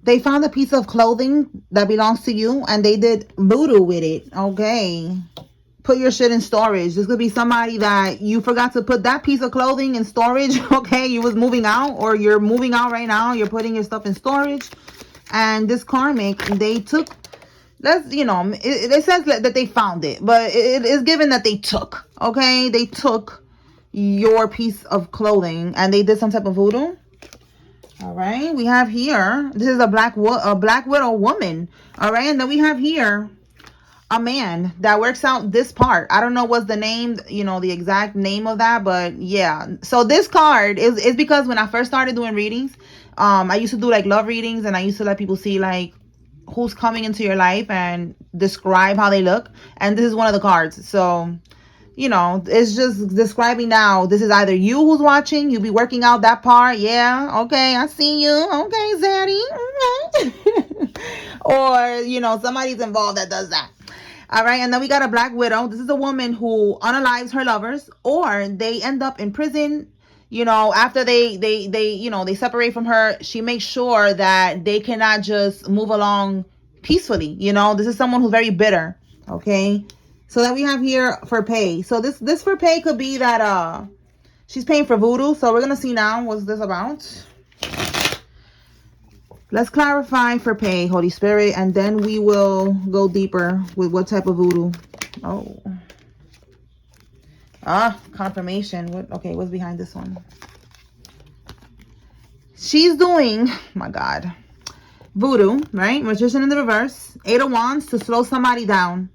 They found a piece of clothing that belongs to you and they did voodoo with it. Okay. Put your shit in storage. This could be somebody that you forgot to put that piece of clothing in storage. Okay. You was moving out, or you're moving out right now. You're putting your stuff in storage. And this karmic, they took, let's, you know, it says that they found it, but it is given that they took. Okay. They took your piece of clothing and they did some type of voodoo. All right, we have here, this is a black widow woman. All right, and then we have here a man that works out this part. I don't know what's the name, you know, the exact name of that, but yeah. So this card is because when I first started doing readings, I used to do like love readings, and I used to let people see like who's coming into your life and describe how they look. And this is one of the cards. So, you know, it's just describing now. This is either you who's watching, you be working out that part. Yeah, okay, I see you. Okay, Zaddy. Okay. Or, you know, somebody's involved that does that. All right, and then we got a black widow. This is a woman who unalives her lovers, or they end up in prison. You know, after they you know, they separate from her, she makes sure that they cannot just move along peacefully. You know, this is someone who's very bitter. Okay. So that we have here for pay. So this for pay could be that she's paying for voodoo. So we're gonna see now what's this about. Let's clarify for pay, Holy Spirit, and then we will go deeper with what type of voodoo. Oh. Confirmation. What? Okay, what's behind this one? She's doing, oh my God, voodoo, right? Magician in the reverse. 8 of Wands to slow somebody down.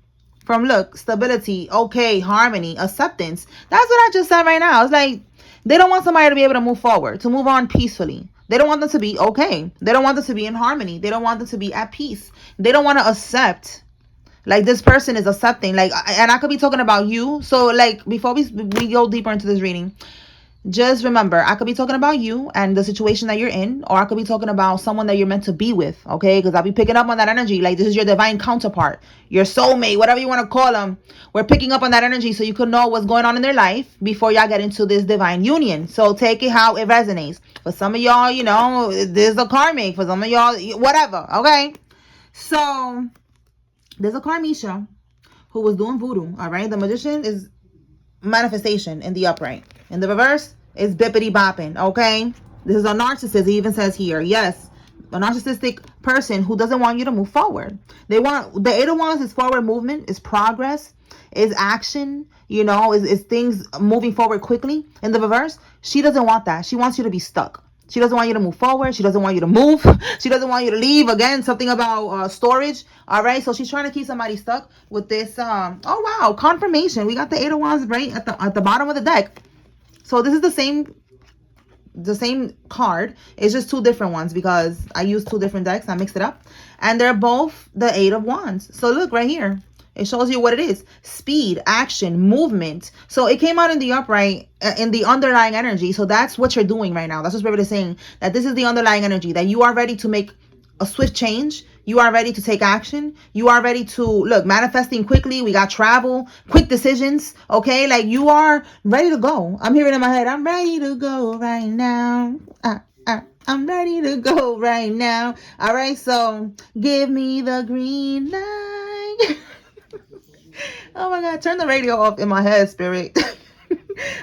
From look, stability, okay, harmony, acceptance. That's what I just said right now. It's like they don't want somebody to be able to move forward, to move on peacefully. They don't want them to be okay. They don't want them to be in harmony. They don't want them to be at peace. They don't want to accept. Like this person is accepting. Like, and I could be talking about you. So like before we go deeper into this reading, just remember, I could be talking about you and the situation that you're in, or I could be talking about someone that you're meant to be with, okay? Because I'll be picking up on that energy. Like, this is your divine counterpart, your soulmate, whatever you want to call them. We're picking up on that energy so you could know what's going on in their life before y'all get into this divine union. So take it how it resonates. For some of y'all, you know, there's a karmic. For some of y'all, whatever, okay? So there's a karmisha who was doing voodoo, all right? The magician is manifestation in the upright. In the reverse, it's bippity bopping, okay? This is a narcissist. It even says here, yes, a narcissistic person who doesn't want you to move forward. They want, the 8 of Wands is forward movement, is progress, is action, you know, is things moving forward quickly. In the reverse, she doesn't want that. She wants you to be stuck. She doesn't want you to move forward. She doesn't want you to move. She doesn't want you to leave. Again, something about storage. All right. So she's trying to keep somebody stuck with this. Oh, wow. Confirmation. We got the 8 of Wands right at the bottom of the deck. So this is the same card. It's just 2 different ones because I used 2 different decks. I mixed it up. And they're both the 8 of Wands. So look right here. It shows you what it is. Speed, action, movement. So it came out in the upright, in the underlying energy. So that's what you're doing right now. That's what Spirit is saying. That this is the underlying energy. That you are ready to make a swift change. You are ready to take action. You are ready to, look, manifesting quickly. We got travel, quick decisions. Okay? Like you are ready to go. I'm hearing in my head, I'm ready to go right now. I'm ready to go right now. All right? So give me the green light. Oh my God, turn the radio off in my head, Spirit.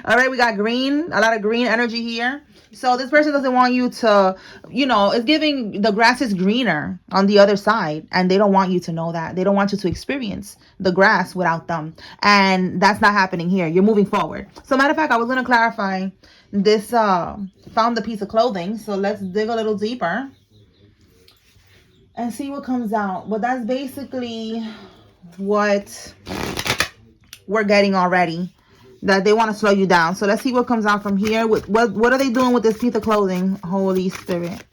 All right, we got green, a lot of green energy here. So this person doesn't want you to, you know, it's giving the grass is greener on the other side. And they don't want you to know that. They don't want you to experience the grass without them. And that's not happening here. You're moving forward. So matter of fact, I was going to clarify this, found the piece of clothing. So let's dig a little deeper and see what comes out. But that's basically what we're getting already, that they want to slow you down. So let's see what comes out from here. What are they doing with this piece of clothing, Holy Spirit?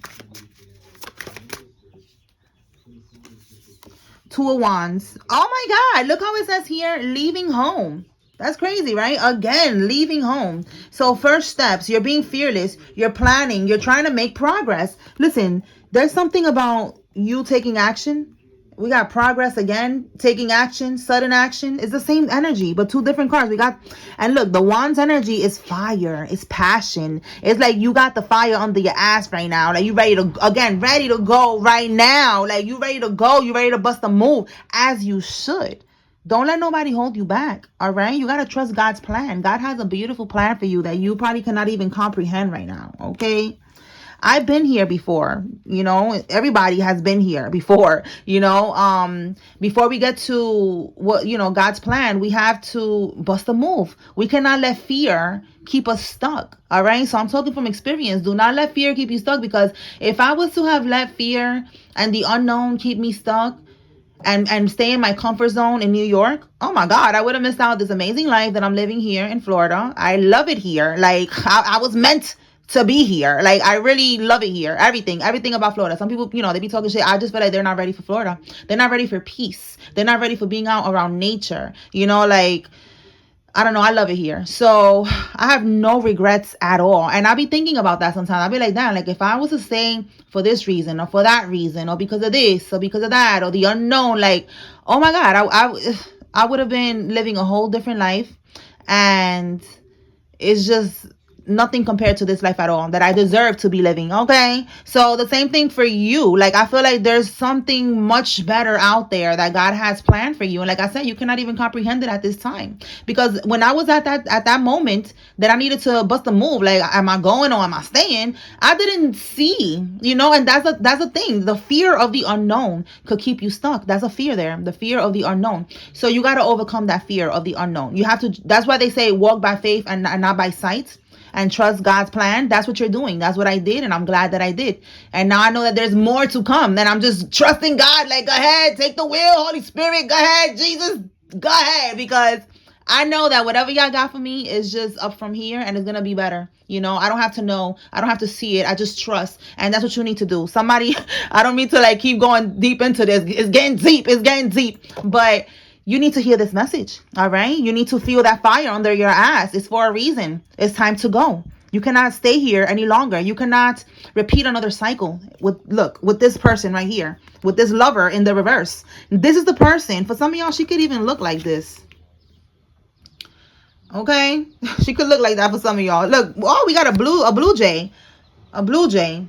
2 of Wands. Oh my God, look how it says here, leaving home. That's crazy, right? Again, leaving home. So first steps, you're being fearless, you're planning, you're trying to make progress. Listen, there's something about you taking action We got progress again, taking action, sudden action. It's the same energy, but two different cards. We got, and look, the Wand's energy is fire. It's passion. It's like you got the fire under your ass right now. Like you ready to, again, ready to go right now. Like you ready to go. You ready to bust a move, as you should. Don't let nobody hold you back, all right? You got to trust God's plan. God has a beautiful plan for you that you probably cannot even comprehend right now, okay? I've been here before, you know, everybody has been here before, you know, before we get to what, you know, God's plan, we have to bust a move. We cannot let fear keep us stuck. All right. So I'm talking from experience. Do not let fear keep you stuck, because if I was to have let fear and the unknown keep me stuck, and stay in my comfort zone in New York, oh my God, I would have missed out this amazing life that I'm living here in Florida. I love it here. Like I was meant to be here. Like I really love it here. Everything about Florida. Some people, you know, they be talking shit. I just feel like they're not ready for Florida. They're not ready for peace. They're not ready for being out around nature. You know, like, I don't know. I love it here. So I have no regrets at all. And I be thinking about that sometimes. I be like, damn, like if I was to stay for this reason or for that reason or because of this or because of that or the unknown, like, oh my God, I would have been living a whole different life. And it's just nothing compared to this life at all that I deserve to be living. Okay. So the same thing for you. Like, I feel like there's something much better out there that God has planned for you. And like I said, you cannot even comprehend it at this time, because when I was at that moment that I needed to bust a move, like, am I going or am I staying? I didn't see, you know, and that's the thing. The fear of the unknown could keep you stuck. That's a fear there. The fear of the unknown. So you got to overcome that fear of the unknown. You have to, that's why they say walk by faith and not by sight, and trust God's plan. That's what you're doing. That's what I did. And I'm glad that I did. And now I know that there's more to come. Then I'm just trusting God. Like, go ahead, take the wheel, Holy Spirit. Go ahead, Jesus. Go ahead. Because I know that whatever y'all got for me is just up from here and it's going to be better. You know, I don't have to know. I don't have to see it. I just trust. And that's what you need to do. Somebody, I don't mean to like keep going deep into this. It's getting deep. It's getting deep. But you need to hear this message, all right? You need to feel that fire under your ass. It's for a reason. It's time to go. You cannot stay here any longer. You cannot repeat another cycle with this person right here, with this lover in the reverse. This is the person. For some of y'all, she could even look like this. Okay? She could look like that for some of y'all. Look, oh, we got a blue jay. A blue jay.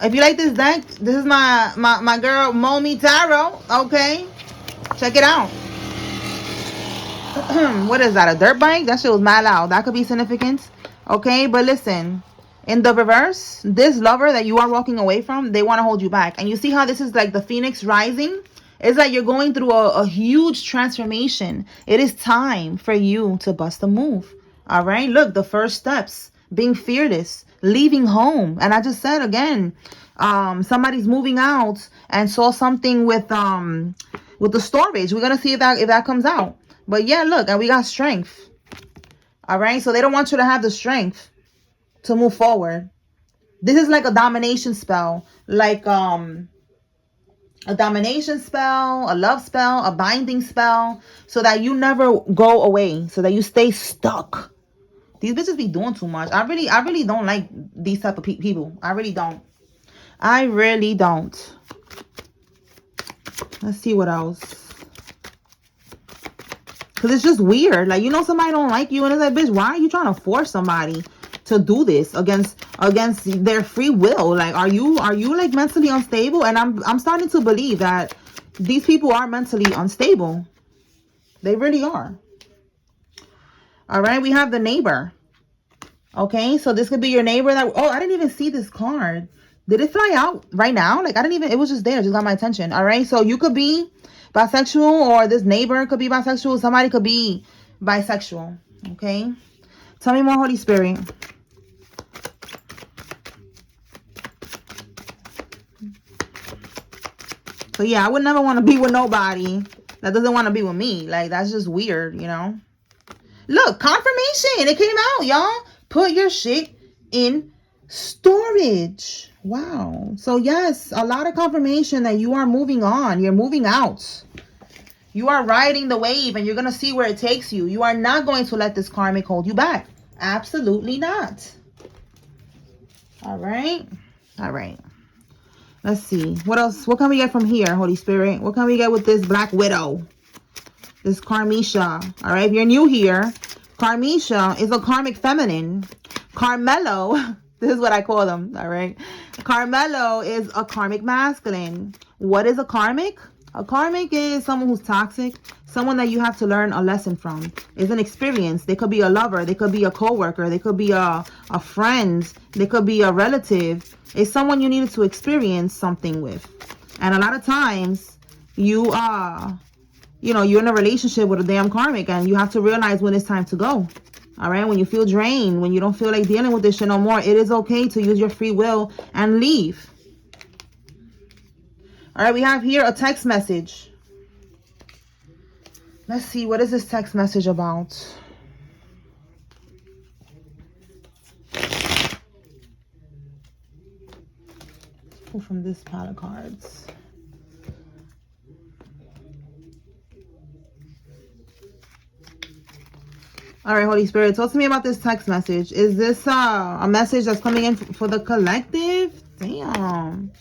If you like this deck, this is my girl Momi Tarot. Okay? Check it out. What is that? A dirt bike? That shit was mad loud. That could be significant. Okay, but listen. In the reverse, this lover that you are walking away from, they want to hold you back. And you see how this is like the phoenix rising? It's like you're going through a huge transformation. It is time for you to bust a move. All right? Look, the first steps. Being fearless. Leaving home. And I just said again, somebody's moving out and saw something with the storage. We're gonna see if that comes out. But yeah, look, and we got strength. All right, so they don't want you to have the strength to move forward. This is like a domination spell, like a domination spell, a love spell, a binding spell, so that you never go away, so that you stay stuck. These bitches be doing too much. I really don't like these type of people. I really don't. Let's see what else. Because it's just weird. Like, you know, somebody don't like you and it's like, bitch, why are you trying to force somebody to do this against their free will? Like, are you like mentally unstable? And I'm starting to believe that these people are mentally unstable. They really are. All right, we have the neighbor. Okay, so this could be your neighbor that, oh, I didn't even see this card. Did it fly out right now? Like, it was just there. It just got my attention. All right, so you could be bisexual, or this neighbor could be bisexual. Somebody could be bisexual. Okay, tell me more, Holy Spirit. So yeah, I would never want to be with nobody that doesn't want to be with me. Like, that's just weird, you know. Look, confirmation. It came out, y'all. Put your shit in storage. Wow. So yes, a lot of confirmation that you are moving on. You're moving out. You are riding the wave and you're going to see where it takes you. You are not going to let this karmic hold you back. Absolutely not. All right. All right. Let's see. What else? What can we get from here, Holy Spirit? What can we get with this Black Widow? This Carmisha. All right. If you're new here, Carmisha is a karmic feminine. Carmelo, this is what I call them. All right. Carmelo is a karmic masculine. What is a karmic? A karmic is someone who's toxic. Someone that you have to learn a lesson from. It's an experience. They could be a lover. They could be a co-worker. They could be a friend. They could be a relative. It's someone you needed to experience something with. And a lot of times you are, you're in a relationship with a damn karmic, and you have to realize when it's time to go. All right. When you feel drained, when you don't feel like dealing with this shit no more, it is okay to use your free will and leave. All right. We have here a text message. Let's see. What is this text message about? Pull from this pile of cards. All right, Holy Spirit, talk to me about this text message. Is this a message that's coming in for the collective? Damn.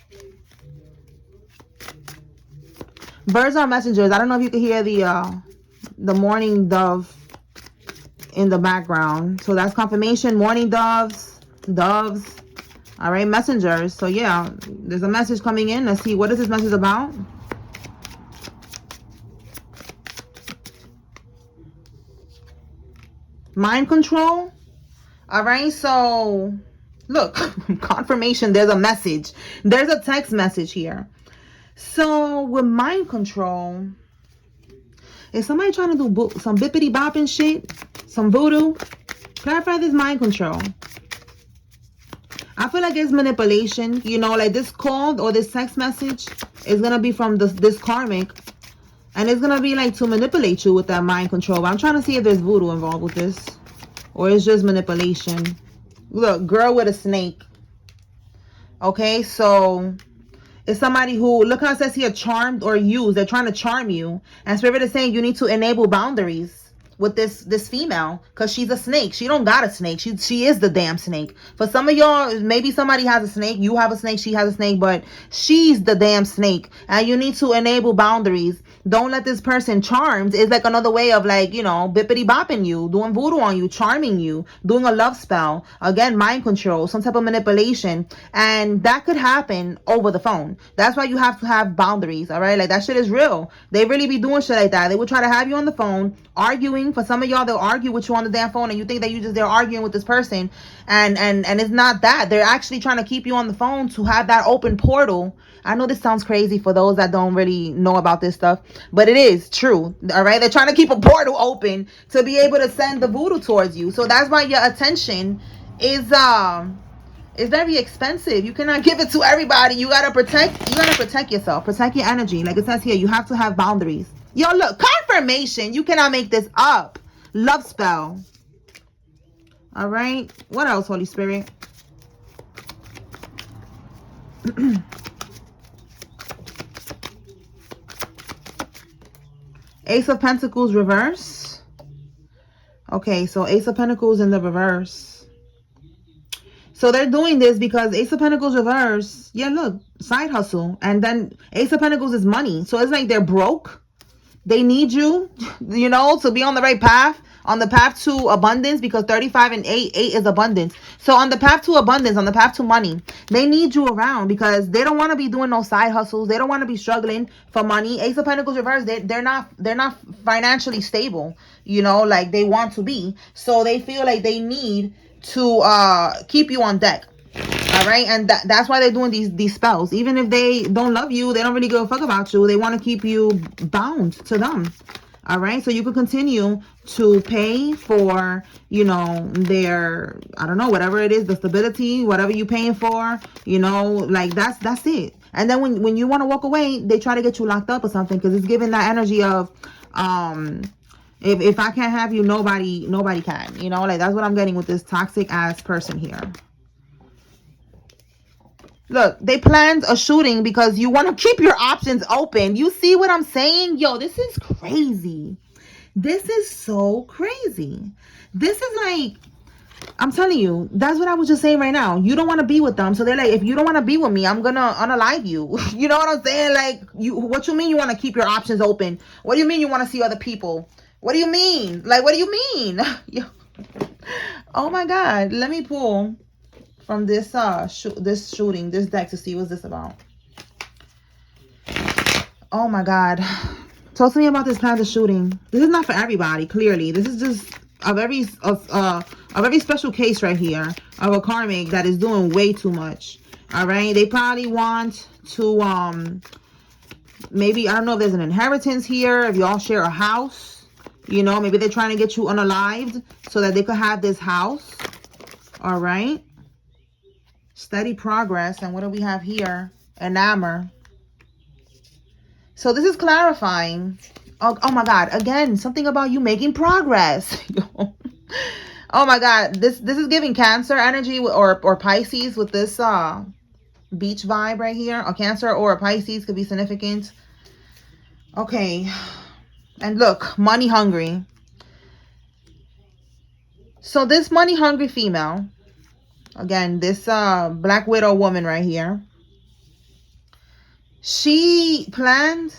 Birds are messengers. I don't know if you can hear the morning dove in the background. So that's confirmation. Morning doves. All right, messengers. So yeah, there's a message coming in. Let's see. What is this message about? Mind control. All right, so look, confirmation. There's a message. There's a text message here. So with mind control, is somebody trying to do some bippity bopping shit, some voodoo? Clarify this mind control. I feel like it's manipulation. Like this call or this text message is gonna be from this karmic. And it's going to be like to manipulate you with that mind control. But I'm trying to see if there's voodoo involved with this. Or it's just manipulation. Look, girl with a snake. Okay, so it's somebody who, look how it says here, charmed or used. They're trying to charm you. And Spirit is saying you need to enable boundaries with this female, because she's a snake. She don't got a snake. She is the damn snake. For some of y'all, maybe somebody has a snake, you have a snake, she has a snake, but she's the damn snake. And you need to enable boundaries. Don't let this person charmed is like another way of like, bippity bopping you, doing voodoo on you, charming you, doing a love spell. Again, mind control, some type of manipulation. And that could happen over the phone. That's why you have to have boundaries. All right. Like that shit is real. They really be doing shit like that. They would try to have you on the phone arguing. For some of y'all, they'll argue with you on the damn phone and you think that they're arguing with this person. And it's not that. They're actually trying to keep you on the phone to have that open portal. I know this sounds crazy for those that don't really know about this stuff, but it is true. All right. They're trying to keep a portal open to be able to send the voodoo towards you. So that's why your attention is very expensive. You cannot give it to everybody. You gotta protect yourself. Protect your energy. Like it says here, you have to have boundaries. Yo, look, confirmation. You cannot make this up. Love spell. All right. What else, Holy Spirit? Ace of Pentacles reverse. Okay, so Ace of Pentacles in the reverse. So they're doing this because Ace of Pentacles reverse. Yeah, look, side hustle. And then Ace of Pentacles is money. So it's like they're broke. They need you, to be on the right path. On the path to abundance, because 35 and 8 is abundance. So on the path to abundance, on the path to money, they need you around because they don't want to be doing no side hustles. They don't want to be struggling for money. Ace of Pentacles reverse, they're not financially stable, like they want to be. So they feel like they need to keep you on deck. All right, and that's why they're doing these spells. Even if they don't love you, they don't really give a fuck about you. They want to keep you bound to them. All right, so you could continue to pay for, their, I don't know, whatever it is, the stability, whatever you're paying for, like that's it. And then when you want to walk away, they try to get you locked up or something, because it's giving that energy of, if I can't have you, nobody can, like that's what I'm getting with this toxic ass person here. Look, they planned a shooting because you want to keep your options open. You see what I'm saying? Yo, this is crazy. This is so crazy. This is like, I'm telling you, that's what I was just saying right now. You don't want to be with them. So they're like, if you don't want to be with me, I'm going to unalive you. You know what I'm saying? Like, what you mean you want to keep your options open? What do you mean you want to see other people? What do you mean? Like, what do you mean? Oh my God. Let me pull from this this deck to see what's this about. Oh my God. Talk to me about this kind of shooting. This is not for everybody, clearly. This is just a very special case right here of a karmic that is doing way too much. All right. They probably want to maybe, I don't know if there's an inheritance here, if y'all share a house, you know, maybe they're trying to get you unalived so that they could have this house. All right. Steady progress. And what do we have here? Enamor. So this is clarifying. Oh my God. Again, something about you making progress. Oh my God. This is giving Cancer energy or Pisces with this beach vibe right here. A Cancer or a Pisces could be significant. Okay. And look, money hungry. So this money hungry female, again, this Black Widow woman right here, she planned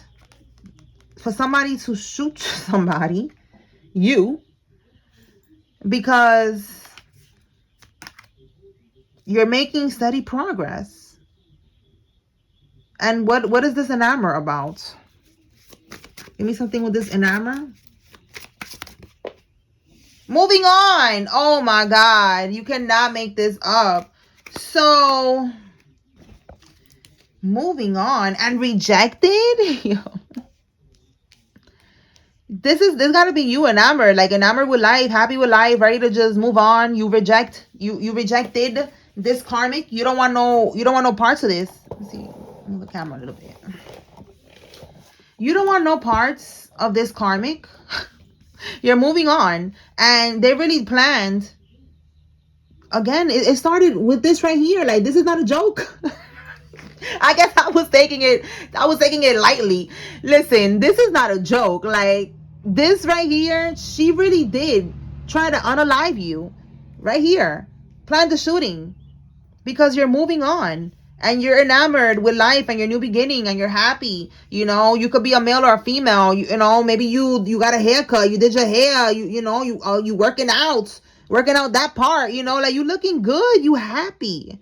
for somebody to shoot somebody, you, because you're making steady progress. And what is this enamor about? Give me something with this enamor. Moving on. Oh my God. You cannot make this up. So, moving on and rejected. This gotta be you, enamored, like enamored with life, happy with life, ready to just move on. You rejected this karmic. You don't want no parts of this. Let's see, move the camera a little bit. You don't want no parts of this karmic. You're moving on, and they really planned. Again, it started with this right here. Like, this is not a joke. I guess I was taking it lightly. Listen, this is not a joke. Like, this right here, she really did try to unalive you. Right here. Plan the shooting. Because you're moving on. And you're enamored with life and your new beginning and you're happy. You know, you could be a male or a female. You know, maybe you got a haircut. You did your hair. You working out. Working out that part. You know, like, you looking good. You happy.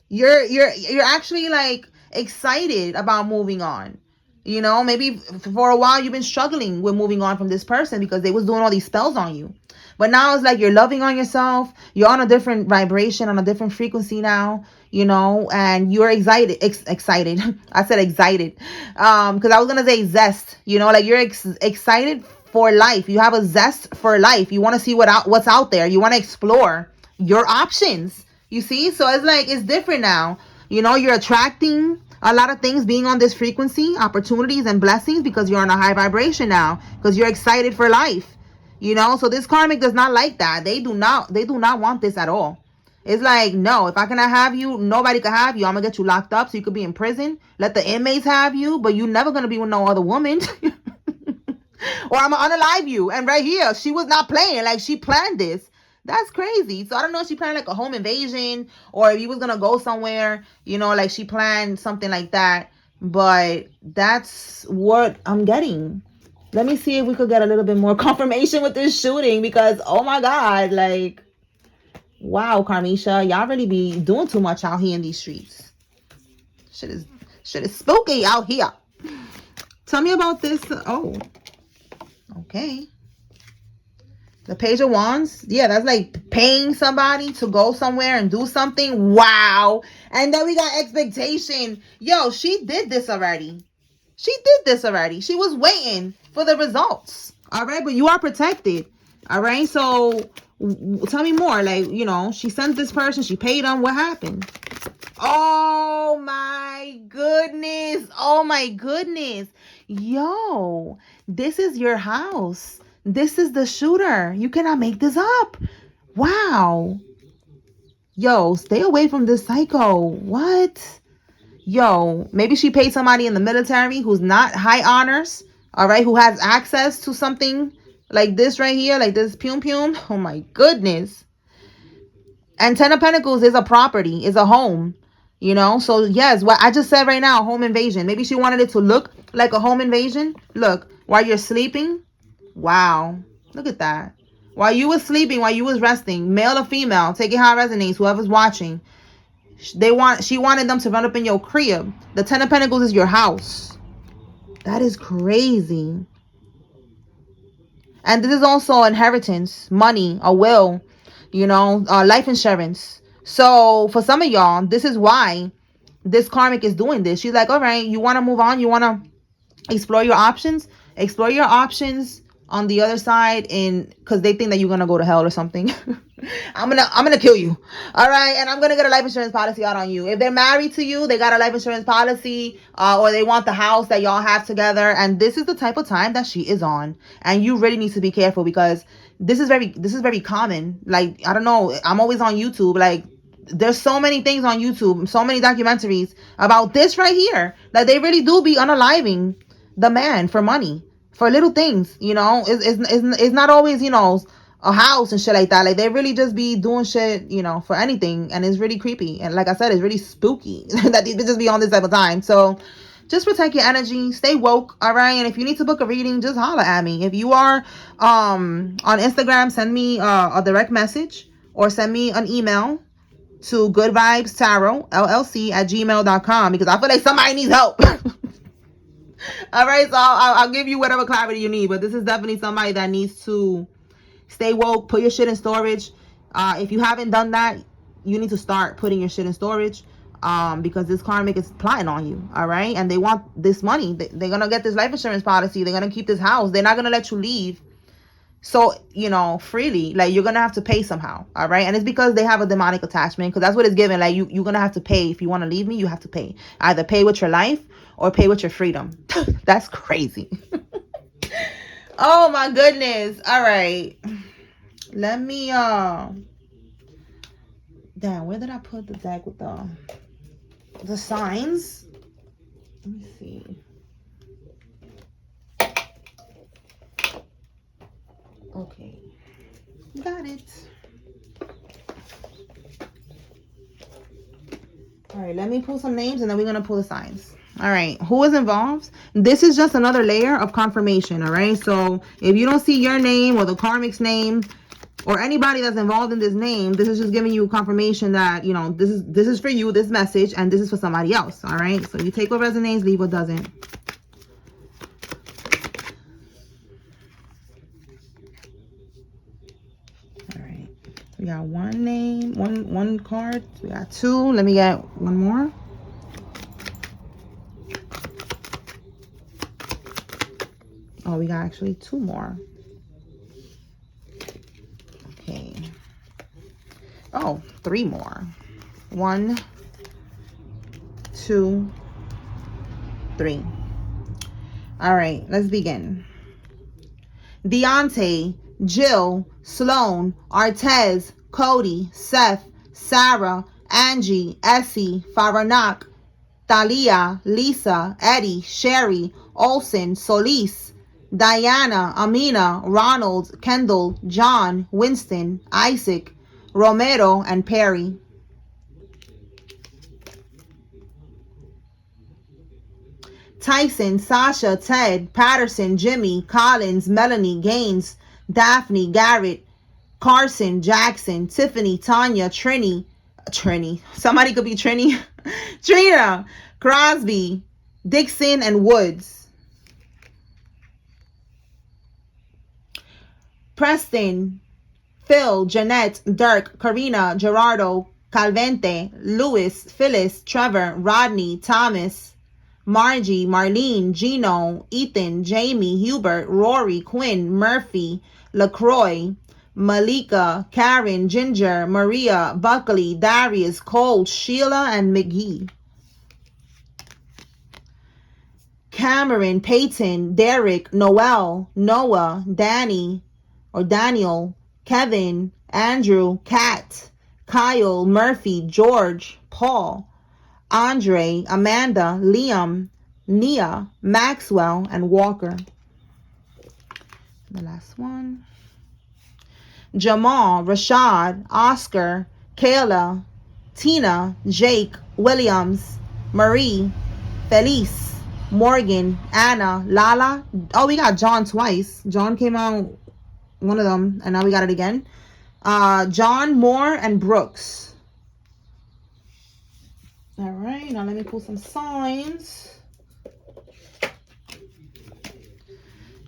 You're actually like excited about moving on. You know, maybe for a while you've been struggling with moving on from this person because they was doing all these spells on you. But now it's like you're loving on yourself. You're on a different vibration, on a different frequency now, you know, and you're excited. Excited. I said excited. Because I was going to say zest, you know, like you're excited for life. You have a zest for life. You want to see what's out there. You want to explore your options. You see? So it's like, it's different now. You know, you're attracting a lot of things being on this frequency, opportunities and blessings, because you're on a high vibration now, because you're excited for life. You know, so this karmic does not like that. They do not want this at all. It's like, no, if I cannot have you, nobody can have you. I'm gonna get you locked up so you could be in prison. Let the inmates have you, but you're never gonna be with no other woman. Or I'm gonna unalive you. And right here, she was not playing. Like, she planned this. That's crazy. So I don't know if she planned like a home invasion or if he was gonna go somewhere, you know, like she planned something like that. But that's what I'm getting. Let me see if we could get a little bit more confirmation with this shooting, because oh my God, like, wow, Carmisha, y'all really be doing too much out here in these streets. Shit is spooky out here. Tell me about this. Oh, okay. The Page of Wands. Yeah, that's like paying somebody to go somewhere and do something. Wow. And then we got expectation. Yo, she did this already. She was waiting for the results. All right. But you are protected. All right. So tell me more. Like, you know, she sent this person. She paid them. What happened? Oh my goodness. Oh my goodness. Yo, this is your house. This is the shooter. You cannot make this up. Wow. Yo, stay away from this psycho. What? Yo, maybe she paid somebody in the military who's not high honors. All right. Who has access to something like this right here. Like this pum. Oh my goodness. And Ten of Pentacles is a property, is a home. You know, so yes, what I just said right now, home invasion. Maybe she wanted it to look like a home invasion. Look, while you're sleeping. Wow. Look at that. While you was sleeping, while you was resting, male or female, take it how it resonates, whoever's watching. She wanted them to run up in your crib. The Ten of Pentacles is your house. That is crazy. And this is also inheritance, money, a will, you know, life insurance. So for some of y'all, this is why this karmic is doing this. She's like, all right, you want to move on? You want to explore your options? Explore your options on the other side, and because they think that you're gonna go to hell or something. I'm gonna kill you. All right, and I'm gonna get a life insurance policy out on you. If they're married to you, they got a life insurance policy, or they want the house that y'all have together. And this is the type of time that she is on, and you really need to be careful, because this is very common. Like, I don't know, I'm always on YouTube. Like, there's so many things on YouTube, so many documentaries about this right here, that they really do be unaliving the man for money, for little things. You know, it's not always, you know, a house and shit like that. Like, they really just be doing shit, you know, for anything. And it's really creepy. And like I said, it's really spooky that these bitches be on this type of time. So just protect your energy, stay woke. All right. And if you need to book a reading, just holler at me. If you are on Instagram, send me a direct message, or send me an email to goodvibestarotllc@gmail.com, because I feel like somebody needs help. All right, so I'll give you whatever clarity you need, but this is definitely somebody that needs to stay woke. Put your shit in storage. If you haven't done that, you need to start putting your shit in storage, because this karmic is plotting on you. All right, and they want this money. They're gonna get this life insurance policy. They're gonna keep this house. They're not gonna let you leave, so, you know, freely. Like, you're gonna have to pay somehow. All right, and it's because they have a demonic attachment, because that's what it's given. Like, you're gonna have to pay. If you want to leave me, you have to pay. Either pay with your life or pay with your freedom. That's crazy. Oh my goodness. All right, let me damn, where did I put the deck with the signs? Let me see. Okay, got it. All right, let me pull some names, and then we're gonna pull the signs. All right, who is involved? This is just another layer of confirmation. All right, so if you don't see your name or the karmic's name or anybody that's involved in this name, this is just giving you confirmation that, you know, this is for you, this message, and this is for somebody else. All right, so you take what resonates, leave what doesn't. All right, we got one name, one card. We got two. Let me get one more. Oh, we got actually two more. Okay. Oh, three more. 1, 2, 3. All right, let's begin. Deontay, Jill, Sloan, Artez, Cody, Seth, Sarah, Angie, Essie, Faranak, Thalia, Lisa, Eddie, Sherry, Olsen, Solis, Diana, Amina, Ronald, Kendall, John, Winston, Isaac, Romero, and Perry. Tyson, Sasha, Ted, Patterson, Jimmy, Collins, Melanie, Gaines, Daphne, Garrett, Carson, Jackson, Tiffany, Tanya, Trini. Somebody could be Trini. Trina, Crosby, Dixon, and Woods. Preston, Phil, Jeanette, Dirk, Karina, Gerardo, Calvente, Louis, Phyllis, Trevor, Rodney, Thomas, Margie, Marlene, Gino, Ethan, Jamie, Hubert, Rory, Quinn, Murphy, LaCroix, Malika, Karen, Ginger, Maria, Buckley, Darius, Cole, Sheila, and McGee. Cameron, Peyton, Derek, Noel, Noah, Danny, or Daniel, Kevin, Andrew, Kat, Kyle, Murphy, George, Paul, Andre, Amanda, Liam, Nia, Maxwell, and Walker. The last one. Jamal, Rashad, Oscar, Kayla, Tina, Jake, Williams, Marie, Felice, Morgan, Anna, Lala. Oh, we got John twice. John came out, one of them, and now we got it again. John, Moore, and Brooks. All right, now let me pull some signs.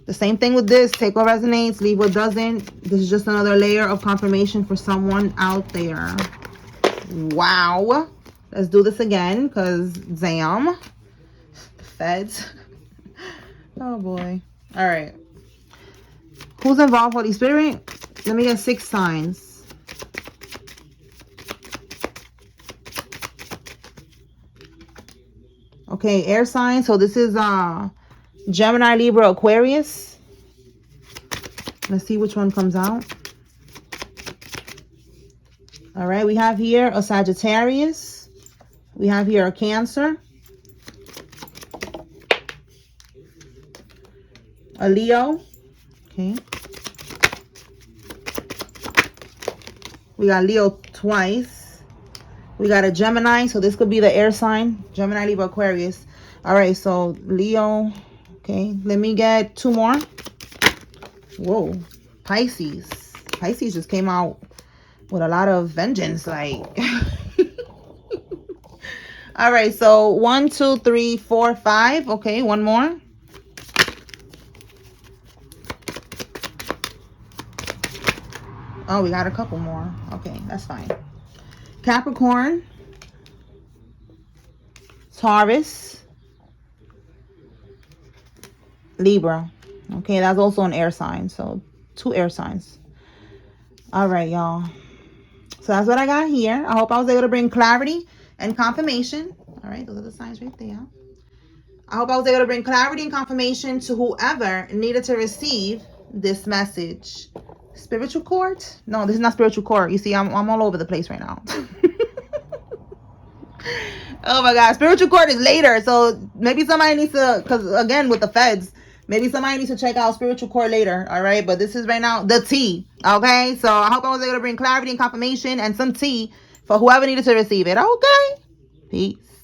The same thing with this. Take what resonates, leave what doesn't. This is just another layer of confirmation for someone out there. Wow. Let's do this again, because damn. The feds. Oh, boy. All right. Who's involved, Holy Spirit? Let me get 6 signs. Okay, air sign. So this is Gemini, Libra, Aquarius. Let's see which one comes out. All right, we have here a Sagittarius. We have here a Cancer. A Leo. Okay. We got Leo twice. We got a Gemini, so this could be the air sign. Gemini, Libra, Aquarius. All right, so Leo. Okay, let me get 2 more. Whoa, Pisces. Pisces just came out with a lot of vengeance, like. All right, so 1, 2, 3, 4, 5. Okay, one more. Oh, we got a couple more. Okay, that's fine. Capricorn, Taurus, Libra. Okay, that's also an air sign. So 2 air signs. All right, y'all. So that's what I got here. I hope I was able to bring clarity and confirmation. All right, those are the signs right there. I hope I was able to bring clarity and confirmation to whoever needed to receive this message. Spiritual court? No, this is not spiritual court. You see, I'm all over the place right now. Oh my God, spiritual court is later. So maybe somebody needs to, because again, with the feds, maybe somebody needs to check out spiritual court later. All right, but this is right now the tea. Okay, so I hope I was able to bring clarity and confirmation and some tea for whoever needed to receive it. Okay, peace.